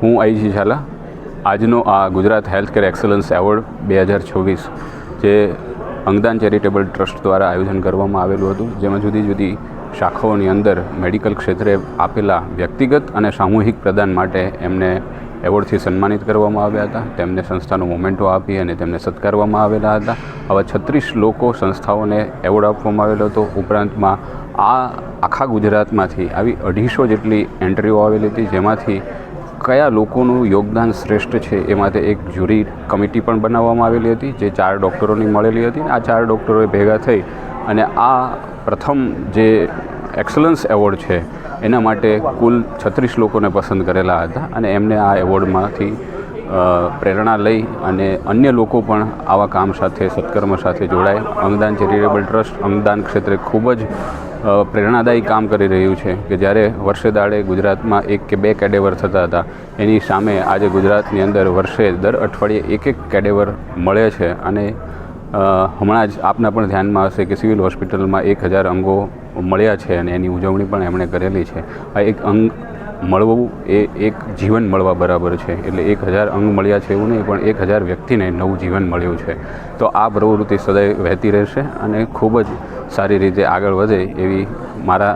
હું આઈજી ઝાલા આજનો આ ગુજરાત હેલ્થકેર એક્સલન્સ એવોર્ડ 2026 જે અંગદાન ચેરિટેબલ ટ્રસ્ટ દ્વારા આયોજન કરવામાં આવેલું હતું, જેમાં જુદી જુદી શાખાઓની અંદર મેડિકલ ક્ષેત્રે આપેલા વ્યક્તિગત અને સામૂહિક પ્રદાન માટે એમને એવોર્ડથી સન્માનિત કરવામાં આવ્યા હતા. તેમને સંસ્થાનો મોમેન્ટો આપી અને તેમને સત્કારવામાં આવેલા હતા. આવા 36 લોકો સંસ્થાઓને એવોર્ડ આપવામાં આવેલો હતો. ઉપરાંતમાં આ આખા ગુજરાતમાંથી આવી 250 જેટલી એન્ટ્રીઓ આવેલી હતી, જેમાંથી કયા લોકોનું યોગદાન શ્રેષ્ઠ છે એ માટે એક જ્યુરી કમિટી પણ બનાવવામાં આવેલી હતી, જે 4 ડૉક્ટરોની મળેલી હતી. આ 4 ડૉક્ટરોએ ભેગા થઈ અને આ પ્રથમ જે એક્સલન્સ એવોર્ડ છે એના માટે કુલ 36 લોકોને પસંદ કરેલા હતા અને એમને આ એવોર્ડમાંથી પ્રેરણા લઈ અને અન્ય લોકો પણ આવા કામ સાથે સત્કર્મ સાથે જોડાય. અંગદાન ચેરિટેબલ ટ્રસ્ટ અંગદાન ક્ષેત્રે ખૂબ જ પ્રેરણાદાયી કામ કરી રહ્યું છે કે જ્યારે વર્ષે દાડે ગુજરાતમાં 1 કે 2 કેડેવર થતા હતા, એની સામે આજે ગુજરાતની અંદર વર્ષે દર અઠવાડિયે 1 કેડેવર મળે છે. અને હમણાં જ આપના પણ ધ્યાનમાં હશે કે સિવિલ હોસ્પિટલમાં 1000 અંગો મળ્યા છે અને એની ઉજવણી પણ એમણે કરેલી છે. આ એક અંગ મળવું એ એક જીવન મળવા બરાબર છે. એટલે 1000 અંગ મળ્યા છે એવું નહીં, પણ 1000 વ્યક્તિને નવું જીવન મળ્યું છે. તો આ પ્રવૃત્તિ સદાય વહેતી રહેશે અને ખૂબ જ સારી રીતે આગળ વધે એવી મારા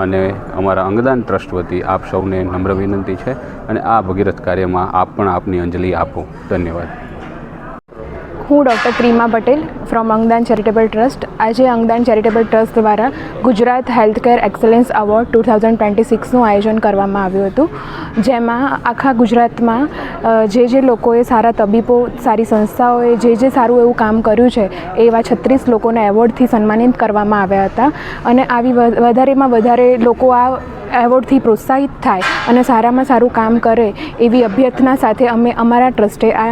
અને અમારા અંગદાન ટ્રસ્ટ વતી આપ સૌને નમ્ર વિનંતી છે અને આ ભગીરથ કાર્યમાં આપ પણ આપની અંજલિ આપો. ધન્યવાદ. હું ડૉક્ટર ક્રીમા પટેલ ફ્રોમ અંગદાન ચેરિટેબલ ટ્રસ્ટ. આજે અંગદાન ચેરિટેબલ ટ્રસ્ટ દ્વારા ગુજરાત હેલ્થકેર એક્સલન્સ એવોર્ડ 2026નું આયોજન કરવામાં આવ્યું હતું, જેમાં આખા ગુજરાતમાં જે લોકોએ સારા તબીબો, સારી સંસ્થાઓએ જે સારું એવું કામ કર્યું છે એવા 36 લોકોને એવોર્ડથી સન્માનિત કરવામાં આવ્યા હતા. અને આવી વધારેમાં વધારે લોકો આ એવોર્ડથી પ્રોત્સાહિત થાય અને સારામાં સારું કામ કરે એવી અભ્યર્થના સાથે અમે અમારા ટ્રસ્ટે આ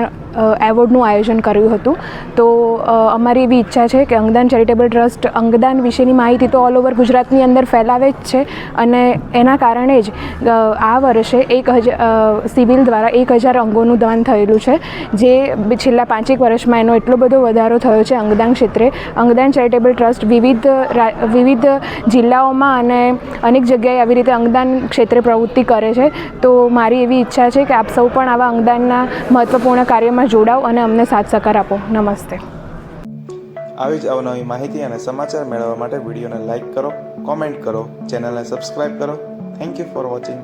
એવોર્ડનું આયોજન કર્યું હતું. તો અમારી એવી ઈચ્છા છે કે અંગદાન ચેરિટેબલ ટ્રસ્ટ અંગદાન વિશેની માહિતી તો ઓલ ઓવર ગુજરાતની અંદર ફેલાવે જ છે અને એના કારણે જ આ વર્ષે સિવિલ દ્વારા 1000 અંગોનું દાન થયેલું છે, જે છેલ્લા 5 વર્ષમાં એનો એટલો બધો વધારો થયો છે અંગદાન ક્ષેત્રે. અંગદાન ચેરિટેબલ ટ્રસ્ટ વિવિધ જિલ્લાઓમાં અને અનેક જગ્યાએ આવી રીતે અંગદાન ક્ષેત્રે પ્રવૃત્તિ કરે છે. તો મારી એવી ઈચ્છા છે કે આપ સૌ પણ આવા અંગદાનના મહત્ત્વપૂર્ણ કાર્યમાં જોડાઓ અને અમને સાથ સહકાર આપો. નમસ્તે. આવી જ અવનવી માહિતી અને સમાચાર મેળવવા માટે વિડીયોને લાઇક કરો, કોમેન્ટ કરો, ચેનલને સબસ્ક્રાઈબ કરો. Thank you for watching.